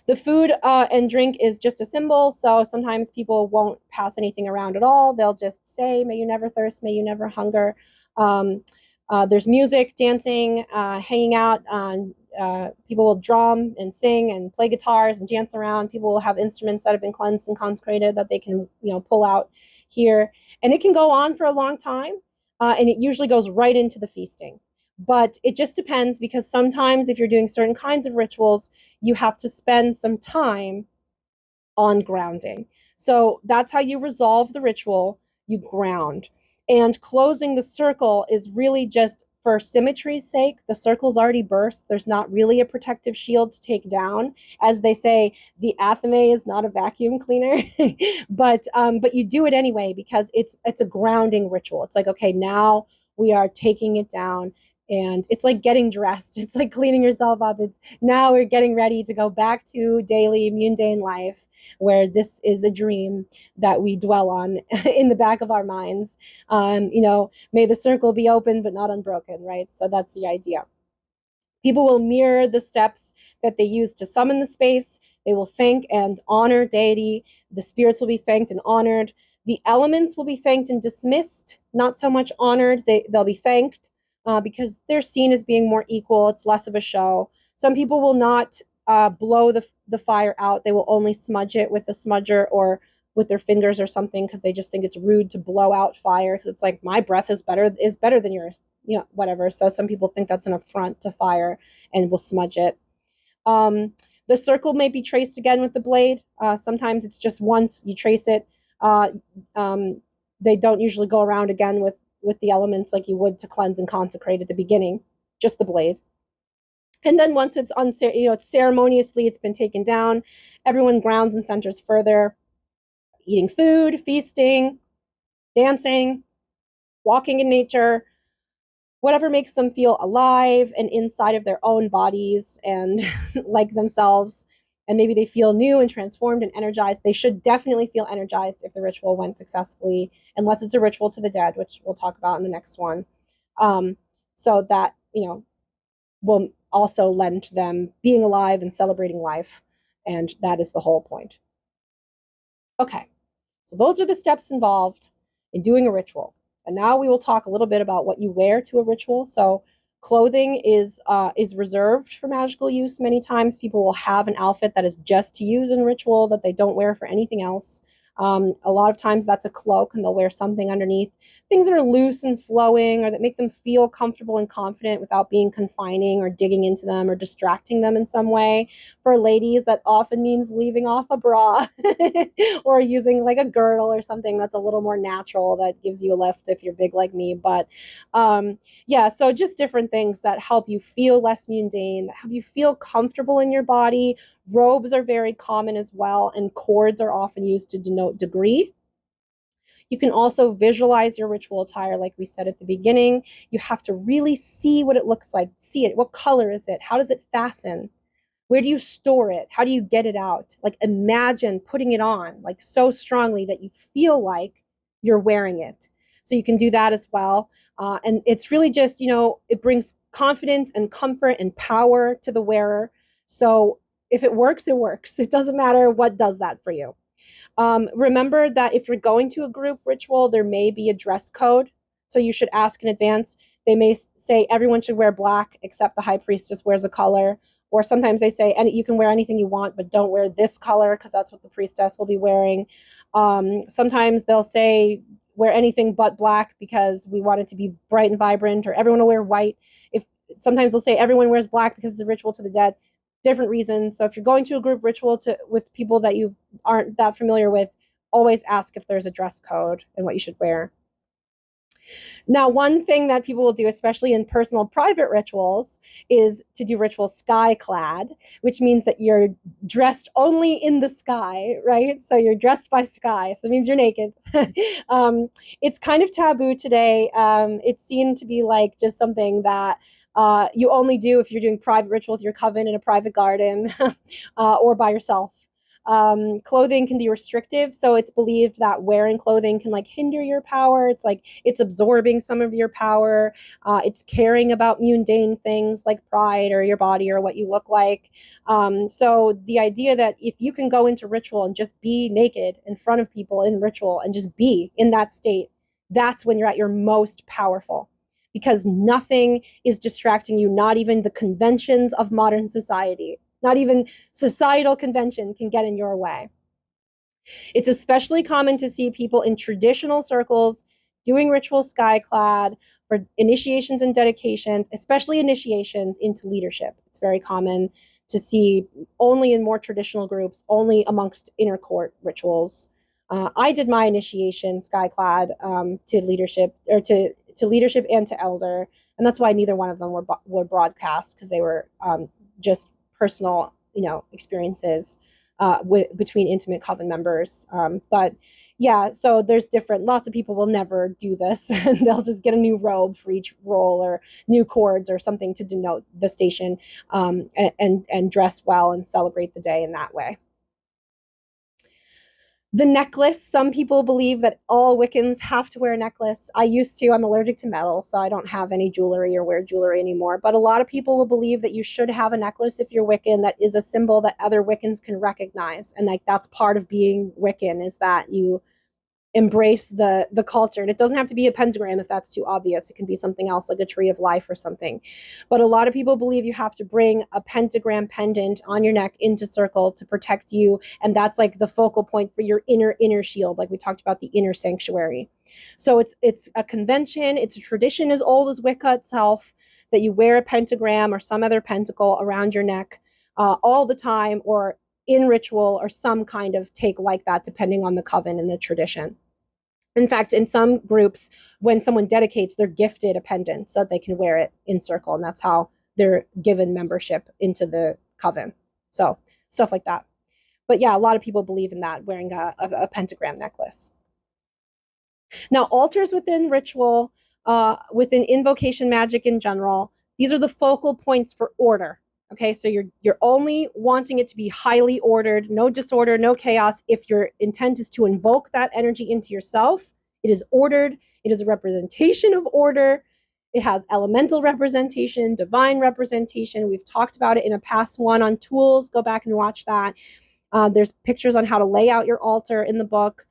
The food and drink is just a symbol, so sometimes people won't pass anything around at all. They'll just say, may you never thirst, may you never hunger. There's music, dancing, hanging out. People will drum and sing and play guitars and dance around. People will have instruments that have been cleansed and consecrated that they can, pull out here. And it can go on for a long time, and it usually goes right into the feasting. But it just depends, because sometimes if you're doing certain kinds of rituals, you have to spend some time on grounding. So that's how you resolve the ritual. You ground. And closing the circle is really just for symmetry's sake. The circle's already burst. There's not really a protective shield to take down. As they say, the athame is not a vacuum cleaner. but you do it anyway, because it's a grounding ritual. It's like, okay, now we are taking it down. And it's like getting dressed. It's like cleaning yourself up. It's now we're getting ready to go back to daily mundane life, where this is a dream that we dwell on in the back of our minds. May the circle be open but not unbroken, right? So that's the idea. People will mirror the steps that they use to summon the space. They will thank and honor deity. The spirits will be thanked and honored. The elements will be thanked and dismissed, not so much honored. They'll be thanked because they're seen as being more equal. It's less of a show. Some people will not blow the fire out. They will only smudge it with a smudger or with their fingers or something, because they just think it's rude to blow out fire, because it's like, my breath is better than yours, whatever. So some people think that's an affront to fire and will smudge it. The circle may be traced again with the blade. Sometimes it's just once you trace it. They don't usually go around again with the elements like you would to cleanse and consecrate at the beginning, just the blade. And then once it's it's ceremoniously, it's been taken down, everyone grounds and centers further, eating food, feasting, dancing, walking in nature, whatever makes them feel alive and inside of their own bodies and like themselves. And maybe they feel new and transformed and energized. They should definitely feel energized if the ritual went successfully, unless it's a ritual to the dead, which we'll talk about in the next one. So that, will also lend to them being alive and celebrating life. And that is the whole point. Okay, so those are the steps involved in doing a ritual. And now we will talk a little bit about what you wear to a ritual. So clothing is reserved for magical use. Many times people will have an outfit that is just to use in ritual, that they don't wear for anything else. A lot of times that's a cloak, and they'll wear something underneath, things that are loose and flowing, or that make them feel comfortable and confident without being confining or digging into them or distracting them in some way. For ladies, that often means leaving off a bra or using like a girdle or something that's a little more natural, that gives you a lift if you're big like me. But so just different things that help you feel less mundane, that help you feel comfortable in your body. Robes are very common as well, and cords are often used to denote degree. You can also visualize your ritual attire, like we said at the beginning. You have to really see what it looks like, see it. What color is it? How does it fasten? Where do you store it? How do you get it out? Like, imagine putting it on like so strongly that you feel like you're wearing it. So you can do that as well. And it's really just, it brings confidence and comfort and power to the wearer. So if it works, it works. It doesn't matter what does that for you. Remember that if you're going to a group ritual, there may be a dress code. So you should ask in advance. They may say everyone should wear black except the High Priestess wears a color. Or sometimes they say you can wear anything you want, but don't wear this color, because that's what the priestess will be wearing. Sometimes they'll say wear anything but black because we want it to be bright and vibrant, or everyone will wear white. Sometimes they'll say everyone wears black because it's a ritual to the dead. Different reasons. So if you're going to a group ritual with people that you aren't that familiar with, always ask if there's a dress code and what you should wear. Now, one thing that people will do, especially in personal private rituals, is to do ritual sky clad, which means that you're dressed only in the sky, right? So you're dressed by sky. So that means you're naked. It's kind of taboo today. It's seen to be like just something that you only do if you're doing private ritual with your coven in a private garden or by yourself. Clothing can be restrictive, so it's believed that wearing clothing can like hinder your power. It's like it's absorbing some of your power. It's caring about mundane things like pride or your body or what you look like. So the idea that if you can go into ritual and just be naked in front of people in ritual and just be in that state, that's when you're at your most powerful, because nothing is distracting you, not even the conventions of modern society. Not even societal convention can get in your way. It's especially common to see people in traditional circles doing ritual skyclad for initiations and dedications, especially initiations into leadership. It's very common to see only in more traditional groups, only amongst inner court rituals. I did my initiation skyclad to leadership, or to leadership and to elder, and that's why neither one of them were broadcast, because they were just personal, experiences between intimate coven members. But yeah, so there's lots of people will never do this, and they'll just get a new robe for each role, or new cords or something to denote the station, and dress well and celebrate the day in that way. The necklace, some people believe that all Wiccans have to wear a necklace. I used to. I'm allergic to metal, so I don't have any jewelry or wear jewelry anymore. But a lot of people will believe that you should have a necklace if you're Wiccan that is a symbol that other Wiccans can recognize. And like that's part of being Wiccan, is that you embrace the culture. And it doesn't have to be a pentagram if that's too obvious. It can be something else, like a tree of life or something. But a lot of people believe you have to bring a pentagram pendant on your neck into circle to protect you, and that's like the focal point for your inner shield, like we talked about the inner sanctuary. So it's a convention, it's a tradition as old as Wicca itself, that you wear a pentagram or some other pentacle around your neck all the time, or in ritual, or some kind of take like that, depending on the coven and the tradition. In fact, in some groups, when someone dedicates, they're gifted a pendant so that they can wear it in circle, and that's how they're given membership into the coven. So stuff like that. But yeah, a lot of people believe in that, wearing a pentagram necklace. Now, altars within ritual, within invocation magic in general, these are the focal points for order. Okay, so you're only wanting it to be highly ordered, no disorder, no chaos. If your intent is to invoke that energy into yourself, it is ordered. It is a representation of order. It has elemental representation, divine representation. We've talked about it in a past one on tools. Go back and watch that. There's pictures on how to lay out your altar in the book.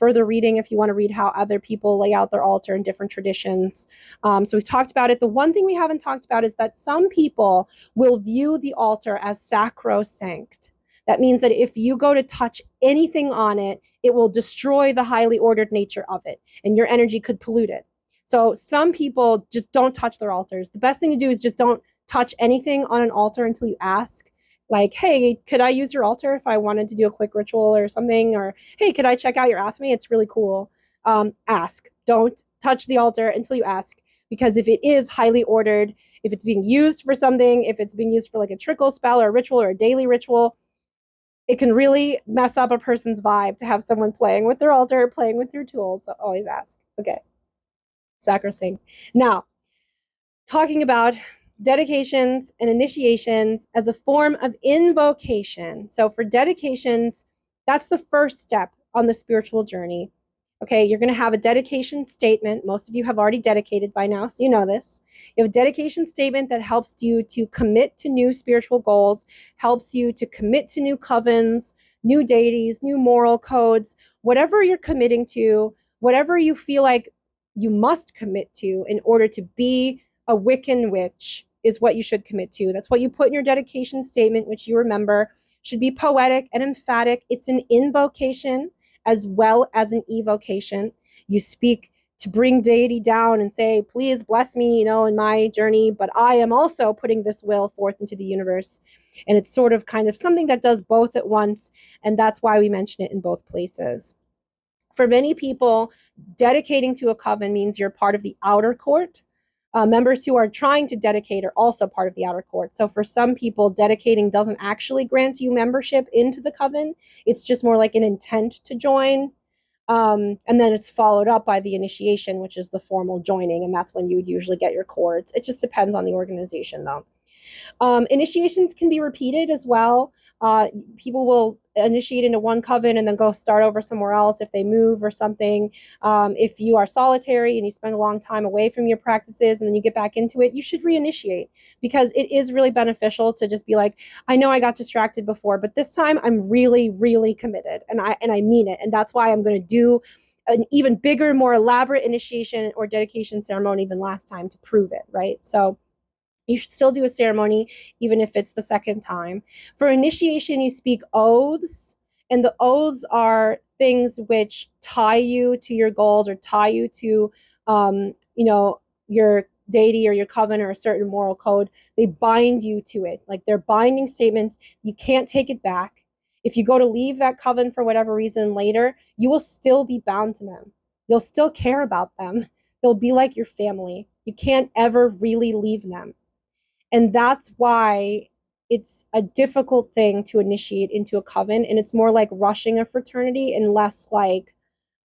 Further reading if you want to read how other people lay out their altar in different traditions. So we've talked about it. The one thing we haven't talked about is that some people will view the altar as sacrosanct. That means that if you go to touch anything on it, it will destroy the highly ordered nature of it, and your energy could pollute it. So some people just don't touch their altars. The best thing to do is just don't touch anything on an altar until you ask. Like, hey, could I use your altar if I wanted to do a quick ritual or something? Or, hey, could I check out your athame? It's really cool. Ask. Don't touch the altar until you ask. Because if it is highly ordered, if it's being used for something, if it's being used for like a trickle spell or a ritual or a daily ritual, it can really mess up a person's vibe to have someone playing with their altar, playing with your tools. So always ask. Okay. Sacrosanct. Now, talking about dedications and initiations as a form of invocation. So for dedications, that's the first step on the spiritual journey. Okay, you're going to have a dedication statement. Most of you have already dedicated by now, so you know this. You have a dedication statement that helps you to commit to new spiritual goals, helps you to commit to new covens, new deities, new moral codes, whatever you're committing to, whatever you feel like you must commit to in order to be a Wiccan witch is what you should commit to. That's what you put in your dedication statement, which you remember should be poetic and emphatic. It's an invocation as well as an evocation. You speak to bring deity down and say, please bless me, in my journey, but I am also putting this will forth into the universe. And it's sort of kind of something that does both at once. And that's why we mention it in both places. For many people, dedicating to a coven means you're part of the outer court. Members who are trying to dedicate are also part of the outer court. So for some people, dedicating doesn't actually grant you membership into the coven. It's just more like an intent to join. And then it's followed up by the initiation, which is the formal joining. And that's when you would usually get your cords. It just depends on the organization, though. Initiations can be repeated as well. People will initiate into one coven and then go start over somewhere else if they move or something. If you are solitary and you spend a long time away from your practices and then you get back into it, you should reinitiate, because it is really beneficial to just be like, I know I got distracted before, but this time I'm really, really committed, and I mean it. And that's why I'm going to do an even bigger, more elaborate initiation or dedication ceremony than last time to prove it, right? So you should still do a ceremony, even if it's the second time. For initiation, you speak oaths, and the oaths are things which tie you to your goals or tie you to, your deity or your coven or a certain moral code. They bind you to it. Like, they're binding statements. You can't take it back. If you go to leave that coven for whatever reason later, you will still be bound to them. You'll still care about them. They'll be like your family. You can't ever really leave them. And that's why it's a difficult thing to initiate into a coven, and it's more like rushing a fraternity and less like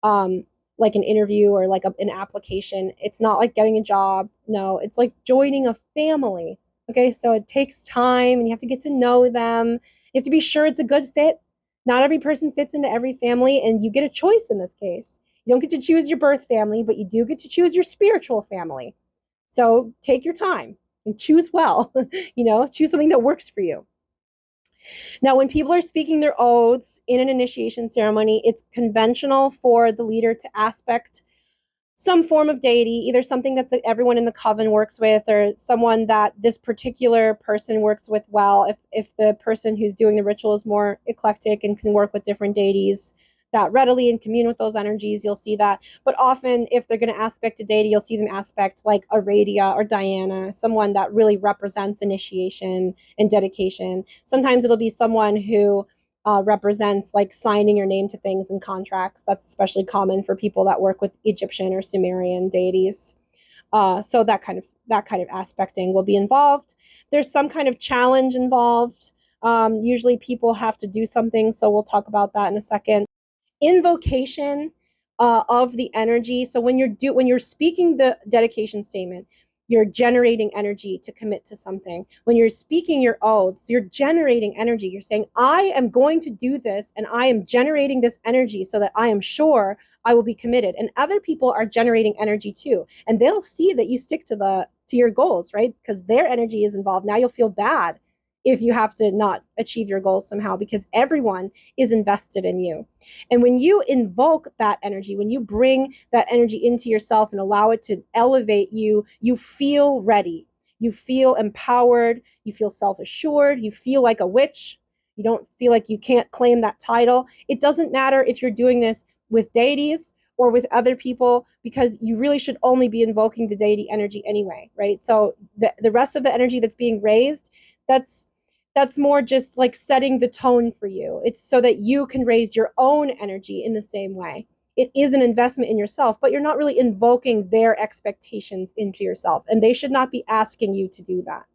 an interview or like an application. It's not like getting a job. No, it's like joining a family. Okay, so it takes time and you have to get to know them. You have to be sure it's a good fit. Not every person fits into every family, and you get a choice in this case. You don't get to choose your birth family, but you do get to choose your spiritual family. So take your time and choose well. Choose something that works for you. Now, when people are speaking their oaths in an initiation ceremony, it's conventional for the leader to aspect some form of deity, either something that everyone in the coven works with or someone that this particular person works with well. If the person who's doing the ritual is more eclectic and can work with different deities that readily and commune with those energies, you'll see that. But often, if they're going to aspect a deity, you'll see them aspect like Aradia or Diana, someone that really represents initiation and dedication. Sometimes it'll be someone who represents like signing your name to things and contracts. That's especially common for people that work with Egyptian or Sumerian deities. So that kind of aspecting will be involved. There's some kind of challenge involved. Usually people have to do something, so we'll talk about that in a second. Invocation of the energy. So when you're speaking the dedication statement, you're generating energy to commit to something. When you're speaking your oaths, you're generating energy. You're saying, I am going to do this, and I am generating this energy so that I am sure I will be committed. And other people are generating energy too, and they'll see that you stick to your goals, right? Because their energy is involved. Now you'll feel bad if you have to not achieve your goals somehow, because everyone is invested in you. And when you invoke that energy, when you bring that energy into yourself and allow it to elevate you, you feel ready. You feel empowered. You feel self-assured. You feel like a witch. You don't feel like you can't claim that title. It doesn't matter if you're doing this with deities or with other people, because you really should only be invoking the deity energy anyway, right? So the rest of the energy that's being raised, that's more just like setting the tone for you. It's so that you can raise your own energy in the same way. It is an investment in yourself, but you're not really invoking their expectations into yourself. And they should not be asking you to do that.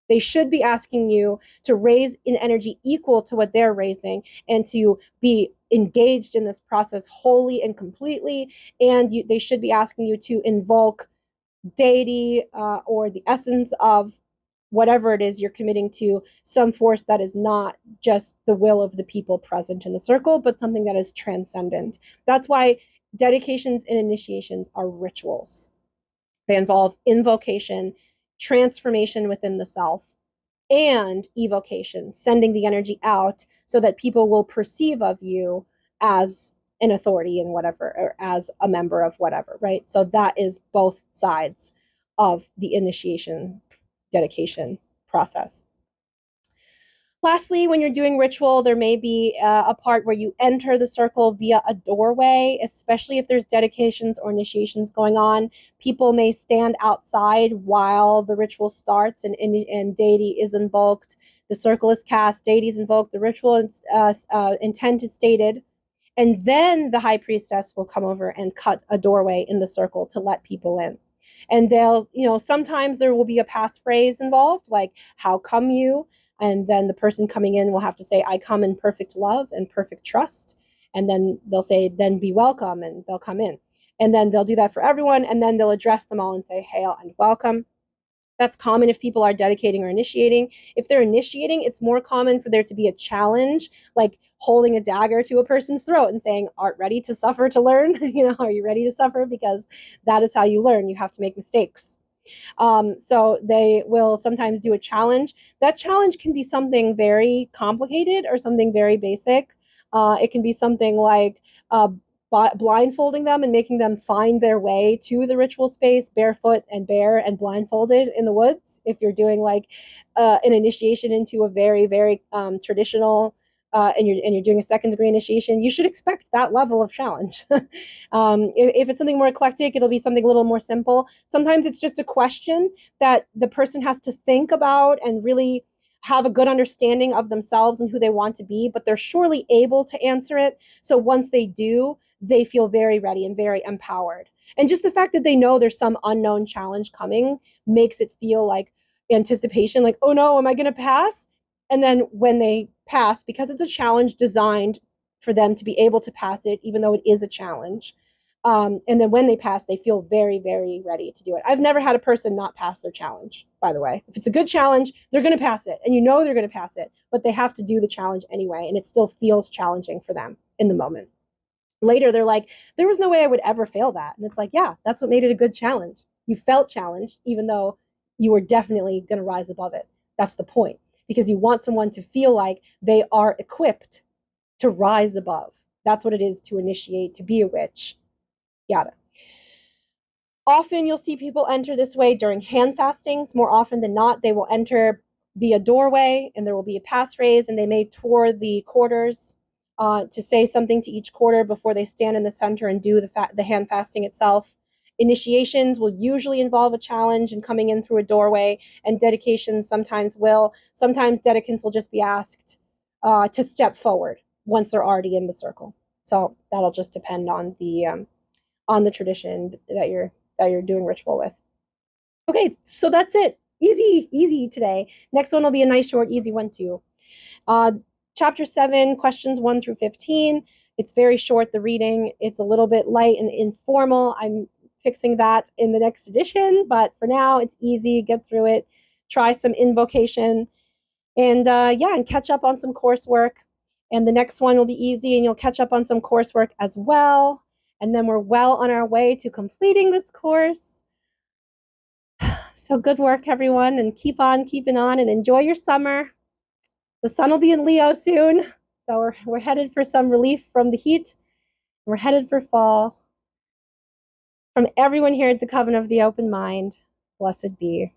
They should be asking you to raise an energy equal to what they're raising and to be engaged in this process wholly and completely. And they should be asking you to invoke deity or the essence of whatever it is you're committing to, some force that is not just the will of the people present in the circle, but something that is transcendent. That's why dedications and initiations are rituals. They involve invocation, transformation within the self, and evocation, sending the energy out so that people will perceive of you as an authority in whatever, or as a member of whatever, right? So that is both sides of the initiation dedication process. Lastly, when you're doing ritual, there may be a part where you enter the circle via a doorway, especially if there's dedications or initiations going on. People may stand outside while the ritual starts and deity is invoked. The circle is cast, deity is invoked, the ritual intent is stated, and then the high priestess will come over and cut a doorway in the circle to let people in. And they'll, sometimes there will be a passphrase involved, like, how come you? And then the person coming in will have to say, I come in perfect love and perfect trust. And then they'll say, then be welcome, and they'll come in. And then they'll do that for everyone. And then they'll address them all and say, hail and welcome. That's common if people are dedicating or initiating. If they're initiating, it's more common for there to be a challenge, like holding a dagger to a person's throat and saying, "Art ready to suffer to learn?" Are you ready to suffer? Because that is how you learn. You have to make mistakes. So they will sometimes do a challenge. That challenge can be something very complicated or something very basic. It can be something like blindfolding them and making them find their way to the ritual space barefoot and bare and blindfolded in the woods. If you're doing like an initiation into a very, very traditional and you're doing a second degree initiation, you should expect that level of challenge. If it's something more eclectic, it'll be something a little more simple. Sometimes it's just a question that the person has to think about and really have a good understanding of themselves and who they want to be, but they're surely able to answer it. So once they do, they feel very ready and very empowered. And just the fact that they know there's some unknown challenge coming makes it feel like anticipation, like, oh no, am I going to pass? And then when they pass, because it's a challenge designed for them to be able to pass it, even though it is a challenge. And then when they pass, they feel very, very ready to do it. I've never had a person not pass their challenge, by the way. If it's a good challenge, they're going to pass it. And they're going to pass it, but they have to do the challenge anyway. And it still feels challenging for them in the moment. Later, they're like, there was no way I would ever fail that. And it's like, yeah, that's what made it a good challenge. You felt challenged, even though you were definitely going to rise above it. That's the point, because you want someone to feel like they are equipped to rise above. That's what it is to initiate, to be a witch, yada. Often you'll see people enter this way during hand fastings. More often than not, they will enter via doorway and there will be a passphrase and they may tour the quarters to say something to each quarter before they stand in the center and do the hand fasting itself. Initiations will usually involve a challenge and coming in through a doorway, and dedications sometimes will. Sometimes dedicants will just be asked to step forward once they're already in the circle. So that'll just depend on the tradition that you're doing ritual with. Okay, so that's it. Easy today. Next one will be a nice, short, easy one too. Chapter 7, questions 1 through 15. It's very short, the reading. It's a little bit light and informal. I'm fixing that in the next edition, but for now, it's easy. Get through it. Try some invocation. And and catch up on some coursework. And the next one will be easy, and you'll catch up on some coursework as well. And then we're well on our way to completing this course. So good work, everyone, and keep on keeping on and enjoy your summer. The sun will be in Leo soon, so we're headed for some relief from the heat. We're headed for fall. From everyone here at the Coven of the Open Mind, blessed be.